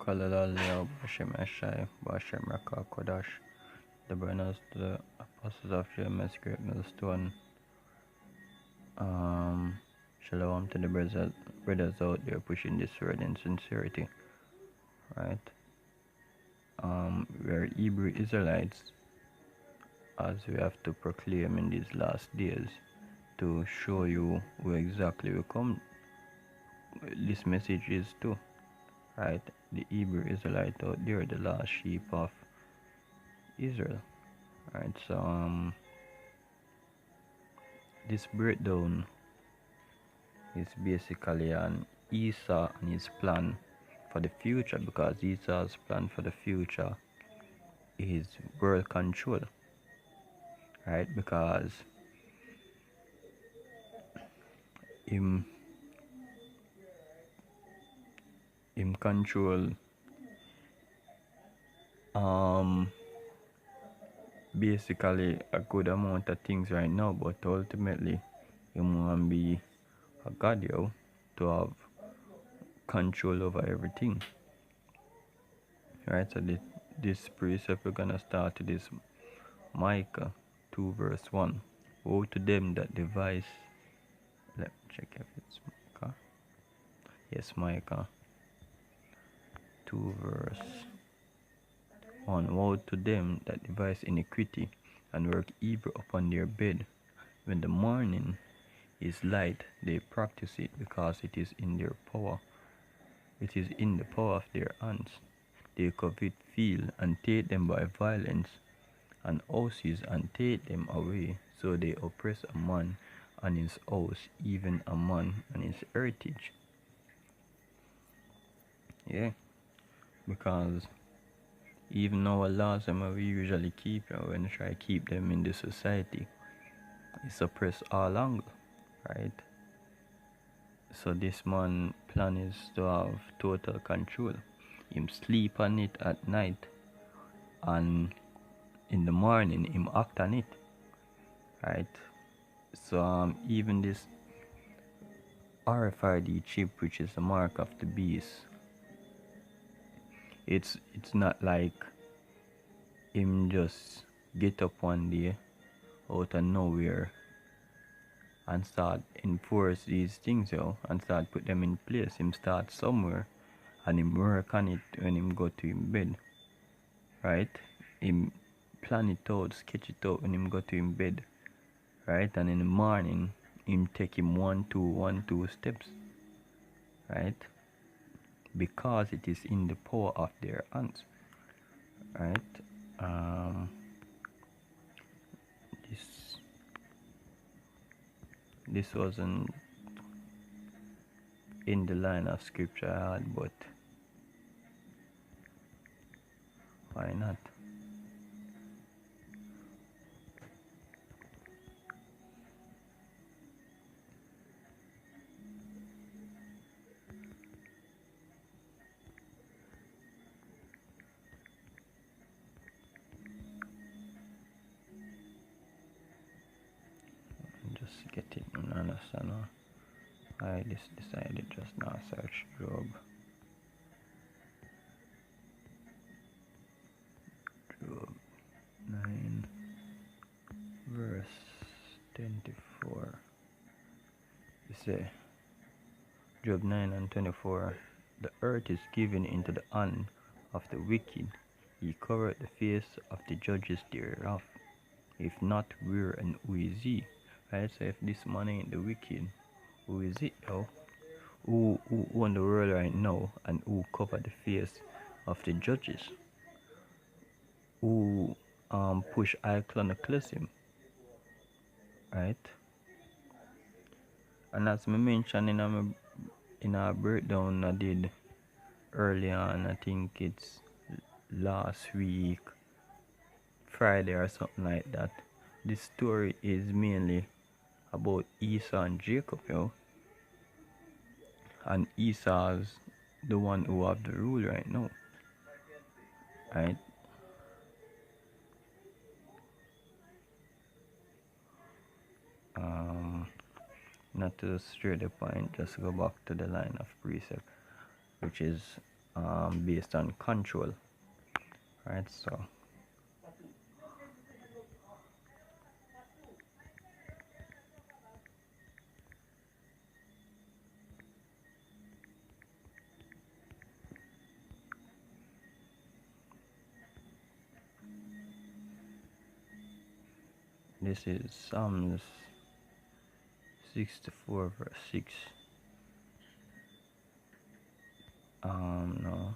Kalalal Bashem Eshai, Bashem Raka Kodash, the burners to the apostles of GMS Great Millstone. Shalom to the brothers out there pushing this word in sincerity, right? We are Hebrew Israelites, as we have to proclaim in these last days to show you who exactly we come. This message is to, right? The Hebrew Israelite out there, the last sheep of Israel, right? So this breakdown is basically on Esau and his plan for the future, because Esau's plan for the future is world control, right? Because him control basically a good amount of things right now, but ultimately him want to be a god, to have control over everything, right? So this precept we're gonna start to this Micah 2 verse 1. Woe to them that devise, let me check if it's Micah. Yes, Micah 2 verse 1. Woe to them that devise iniquity and work evil upon their bed. When the morning is light, they practice it, because it is in their power. It is in the power of their hands. They covet field and take them by violence, and houses and take them away. So they oppress a man and his house, even a man and his heritage. Yeah, because even our laws we usually keep, when we try to keep them in the society, it's oppressed all angle, right? So this man plan is to have total control. Him sleep on it at night, and in the morning him act on it, right? So even this RFID chip, which is the mark of the beast, it's not like him just get up one day out of nowhere and start enforce these things, and start put them in place. Him start somewhere and him work on it when him go to him bed, right? Him plan it out, sketch it out when him go to him bed, right? And in the morning him take him 1-2 steps, right? Because it is in the power of their hands, right? This wasn't in the line of scripture I had, but why not? Just get it and understand I just decided just now search Job 9 verse 24. You say Job 9 and 24, the earth is given into the hand of the wicked, he covered the face of the judges thereof. If not, where and who is he? Right? So if this man ain't the wicked, who is it, who on the world right now, and who cover the face of the judges, who push iconoclasm, right? And as I mentioned in our breakdown I did early on, I think it's last week Friday or something like that, this story is mainly about Esau and Jacob, and Esau's the one who have the rule right now, right? Not to stray the point, just go back to the line of precept, which is based on control, right? So this is Psalms 64 verse 6. No.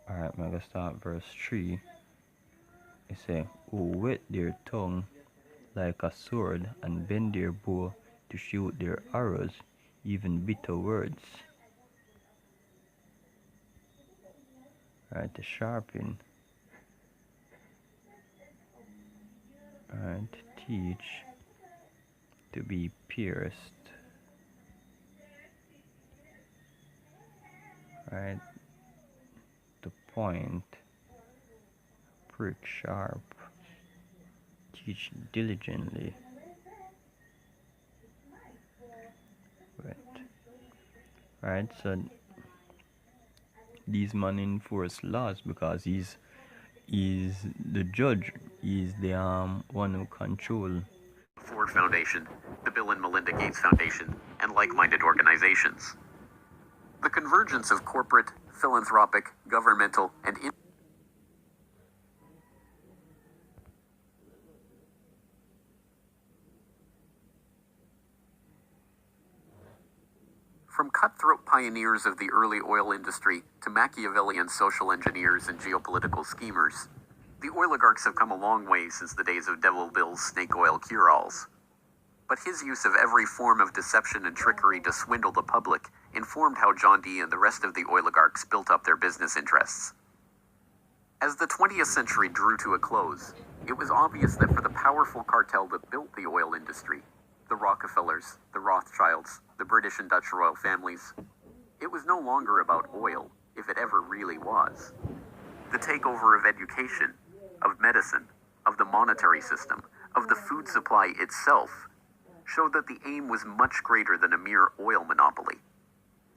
Alright, I'm gonna start verse 3. It say, who wet their tongue like a sword and bend their bow to shoot their arrows, even bitter words. Right, to sharpen. Right, teach, to be pierced. Right, to point, prick sharp, teach diligently. Right, so these men enforce laws because he's the judge, he's the one who control Ford Foundation, the Bill and Melinda Gates Foundation, and like-minded organizations. The convergence of corporate, philanthropic, governmental, and from cutthroat pioneers of the early oil industry to Machiavellian social engineers and geopolitical schemers, the oligarchs have come a long way since the days of Devil Bill's snake oil cure-alls. But his use of every form of deception and trickery to swindle the public informed how John D. and the rest of the oligarchs built up their business interests. As the 20th century drew to a close, it was obvious that for the powerful cartel that built the oil industry, the Rockefellers, the Rothschilds, the British and Dutch royal families, it was no longer about oil, if it ever really was. The takeover of education, of medicine, of the monetary system, of the food supply itself, showed that the aim was much greater than a mere oil monopoly.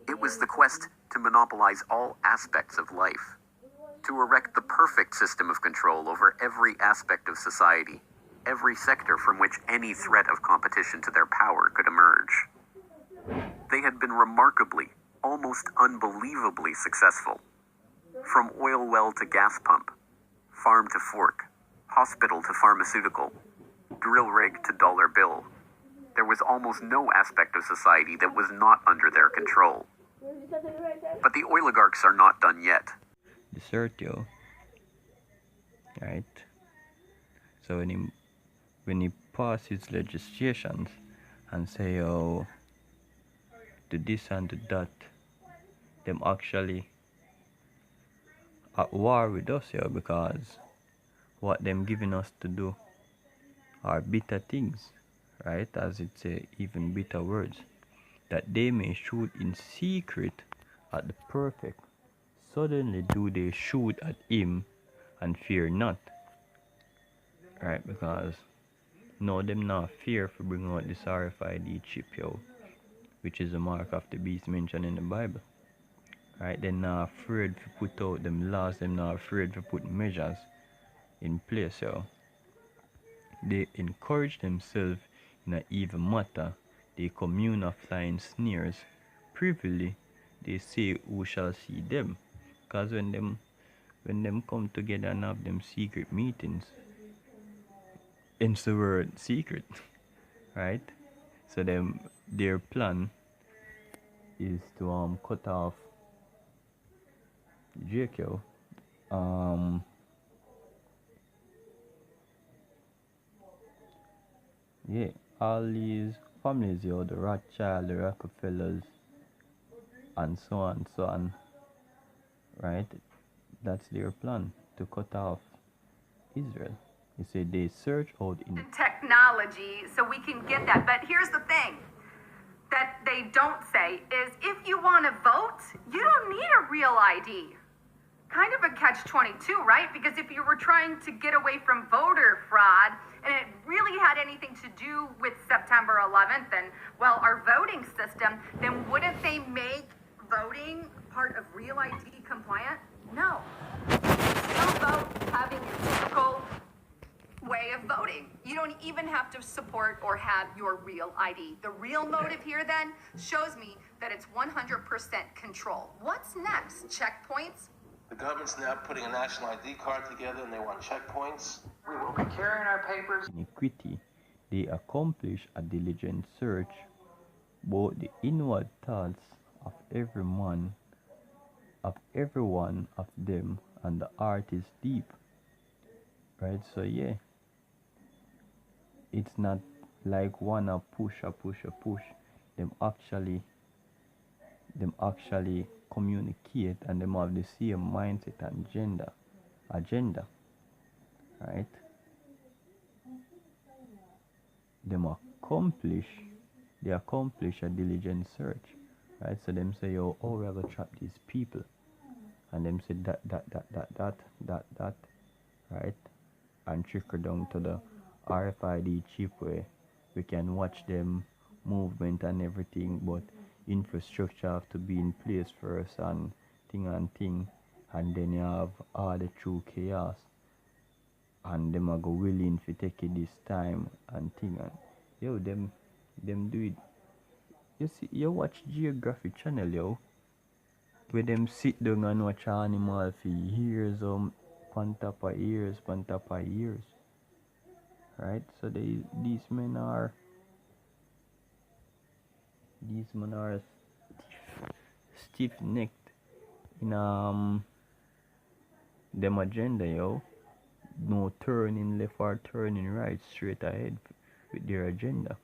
It was the quest to monopolize all aspects of life, to erect the perfect system of control over every aspect of society, every sector from which any threat of competition to their power could emerge. They had been remarkably, almost unbelievably successful. From oil well to gas pump, farm to fork, hospital to pharmaceutical, drill rig to dollar bill, there was almost no aspect of society that was not under their control. But the oligarchs are not done yet. Desertio, right? So when he passes legislations and say, oh, to this and to that, them actually at war with us here, because what them giving us to do are bitter things, right? As it say, even bitter words, that they may shoot in secret at the perfect. Suddenly do they shoot at him and fear not. Right, because no, them not fear for bring out this RFID chip, yo, which is the mark of the beast mentioned in the Bible. Right, they're not afraid to put out them laws, they're not afraid to put measures in place, yo. They encourage themselves in an evil matter, they commune of flying sneers, privily they say who shall see them. Because when them come together and have them secret meetings, it's the word secret, right? So their plan is to cut off JQ. Yeah, all these families, yo, the Rothschild, the Rockefellers, and so on, right? That's their plan, to cut off Israel. He said they search out in technology so we can get that. But here's the thing that they don't say is if you want to vote, you don't need a real ID. Kind of a catch-22, right? Because if you were trying to get away from voter fraud, and it really had anything to do with September 11th and, well, our voting system, then wouldn't they make voting part of Real ID compliant? No. Still vote having your typical way of voting. You don't even have to support or have your real ID. The real motive here then shows me that it's 100% control. What's next? Checkpoints? The government's now putting a national ID card together and they want checkpoints. We will be carrying our papers. Iniquity, they accomplish a diligent search, both the inward thoughts of every one of them, and the heart is deep. Right? So yeah, it's not like wanna push. Them actually communicate, and them have the same mindset and agenda. Right? They accomplish a diligent search. Right? So them say, yo, oh, we're gonna trap these people. And them say that, right? And trickle down to the RFID chip where we can watch them movement and everything, but infrastructure have to be in place first and thing, and then you have all the true chaos, and them are go willing to take it this time and thing, and yo, them do it. You see, you watch Geography Channel, yo, where them sit down and watch animal for years, on top of years, right? So these men are stiff-necked in them agenda, yo. No turning left or turning right, straight ahead with their agenda,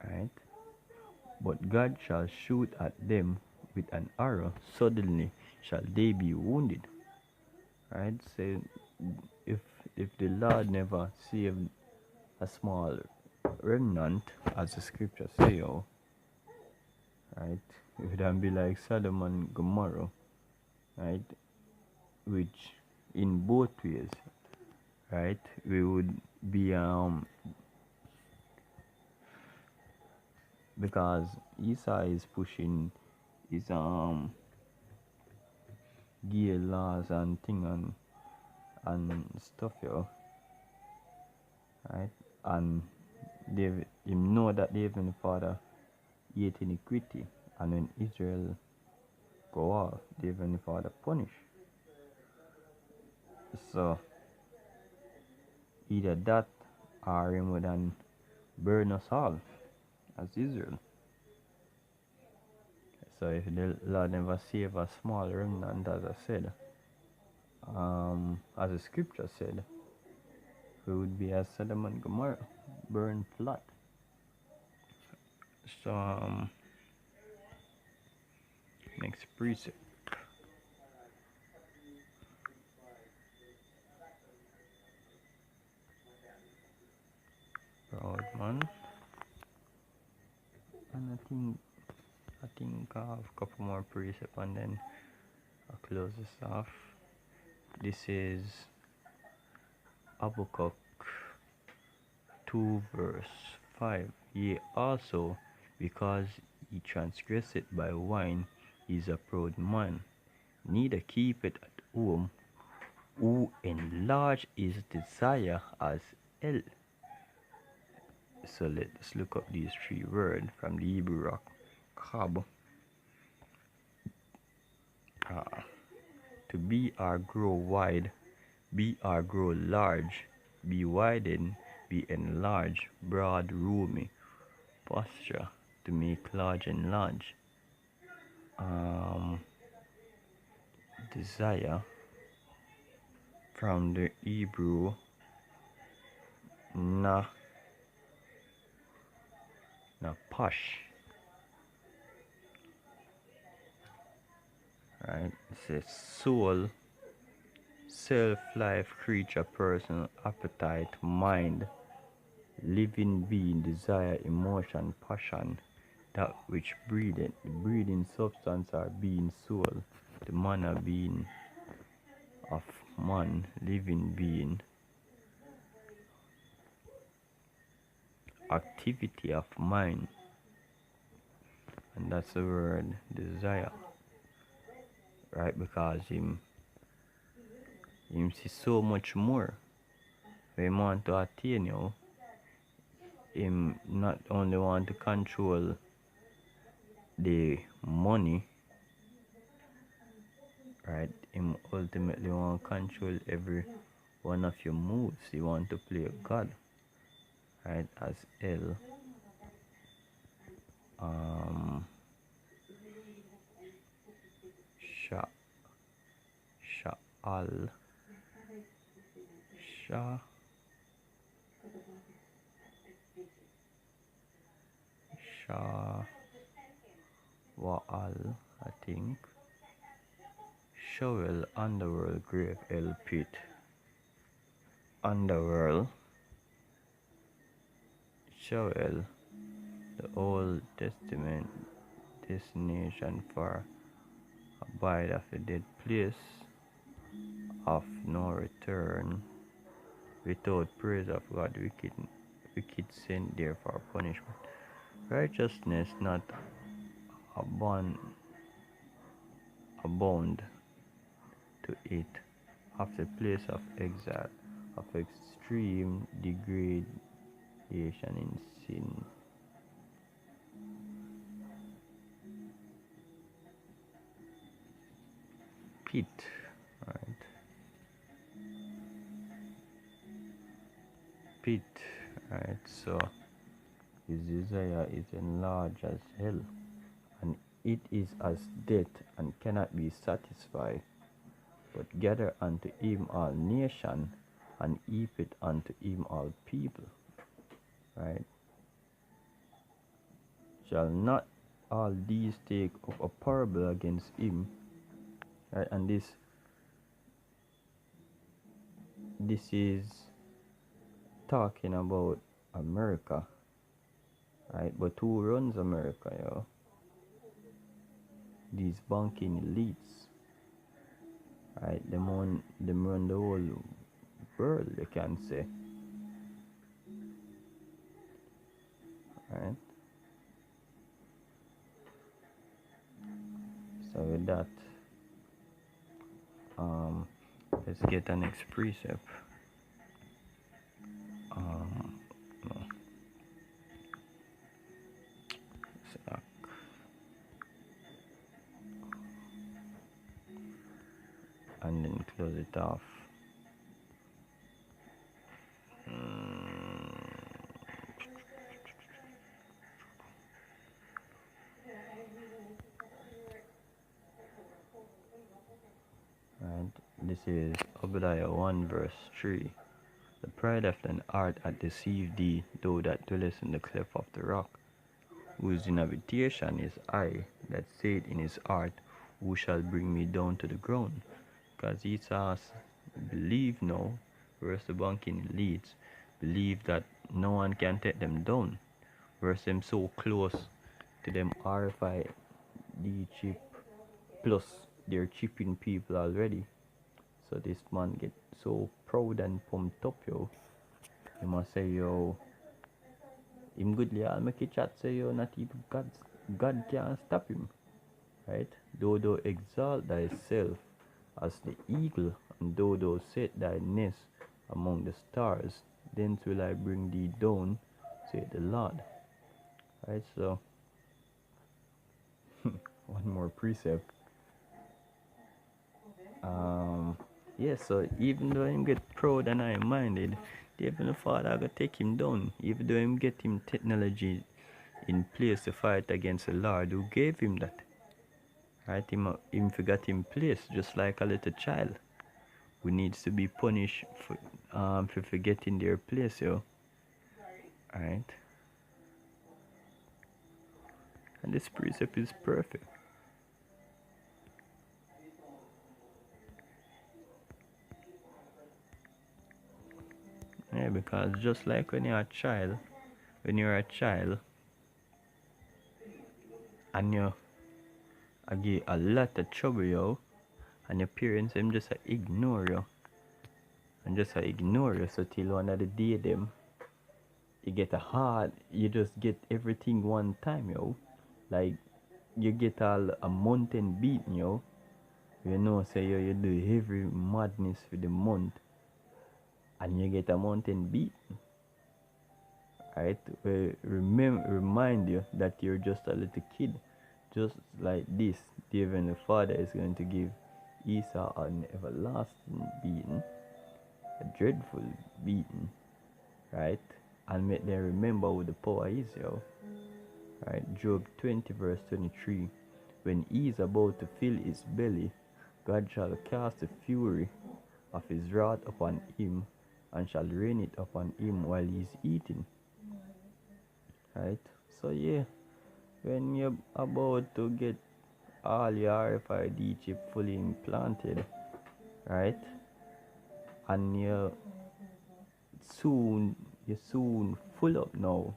right? But God shall shoot at them with an arrow, suddenly shall they be wounded. Right? So if the Lord never saved a small remnant, as the scripture say, oh, right, it would then be like Sodom and Gomorrah, right? Which in both ways, right, we would be because Esau is pushing his gay laws and thing and stuff, yo, right? And you know that the Heavenly Father hate iniquity, and when Israel go off, the Heavenly Father punish. So either that or him would then burn us all as Israel. So if the Lord never save a small remnant, as I said, as the scripture said, we would be as Sodom and Gomorrah, burned flat. So next precept. Proud man. And I think I have a couple more precepts and then I'll close this off. This is Habakkuk 2 verse 5. Yea, also, because he transgresseth by wine, he is a proud man, neither keep it at home, who enlarge his desire as hell. So let's look up these three words from the Hebrew rock. Kab. To be or grow wide, be or grow large, be widened, be enlarged, broad, roomy, posture, to make large and large. Desire from the Hebrew napash, right? It says soul, self-life, creature, person, appetite, mind, living being, desire, emotion, passion, that which breatheth. The breathing substance or being soul, the manner being of man, living being, activity of mind, and that's the word desire, right? Because him see so much more when him want to attain you. Him not only want to control the money, right? Him ultimately want to control every one of your moves. He want to play God, right? As L, Sha, Sha'al, Sha, Sha, Wa'al, I think. Shovel, underworld, grave, L, pit. Underworld, Shovel, the Old Testament destination for abide of a dead place of no return, without praise of God, wicked sent there for punishment. Righteousness not abound to it, of the place of exile, of extreme degradation in sin. Pit, right? Pit, right? So his desire is enlarged as hell, and it is as death, and cannot be satisfied. But gather unto him all nations, and heap it unto him all people. Right? Shall not all these take up a parable against him? Right? And this is talking about America. Right? But who runs America, yo? These banking elites. Right? Them run the whole world, you can say. Right? So with that, let's get the next precept. No. Suck. And then close it off. Right, this is Obadiah 1 verse 3. The pride of thine heart hath deceived thee, thou that dwellest in the cleft of the rock, whose inhabitation is I, that said in his heart, who shall bring me down to the ground? Because Esau believe now, whereas the banking elites believe that no one can take them down, whereas them so close to them RFID chip, plus they're chipping people already. So this man get so proud and pumped up, yo. He must say, yo, him goodly, I'll make a chat say, yo, not even God can't stop him. Right? Though thou exalt thyself as the eagle, and though thou set thy nest among the stars, thence will I bring thee down, saith the Lord. Right? So, one more precept. Yes, so even though him get proud and high-minded, the Heavenly Father gonna take him down. Even though him get him technology in place to fight against the Lord who gave him that. Right? Him forgot him place, just like a little child who needs to be punished for forgetting their place, yo. Alright? And this precept is perfect. Yeah, because just like when you're a child, and you get a lot of trouble, yo, and your parents them just ignore you, so till one of the day them you get a heart, you just get everything one time, yo. Like you get all a mountain beating, yo. You know, say yo, you do every madness for the month, and you get a mountain beat. Right? Remind you that you're just a little kid. Just like this, the Heavenly Father is going to give Esau an everlasting beating, a dreadful beating, right? And make them remember who the power is, yo. Right? Job 20 verse 23. When he is about to fill his belly, God shall cast the fury of his wrath upon him, and shall rain it upon him while he is eating. Right? So yeah, when you're about to get all your RFID chip fully implanted, right? And you're soon full up now,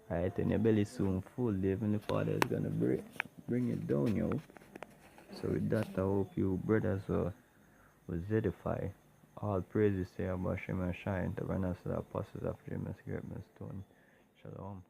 right? And your belly soon full, the Heavenly Father is gonna bring it down, yo. So with that, I hope you brothers will edify. All praises to Abba Shem and Shine, the runners of the apostles of James Great Stone. Shalom.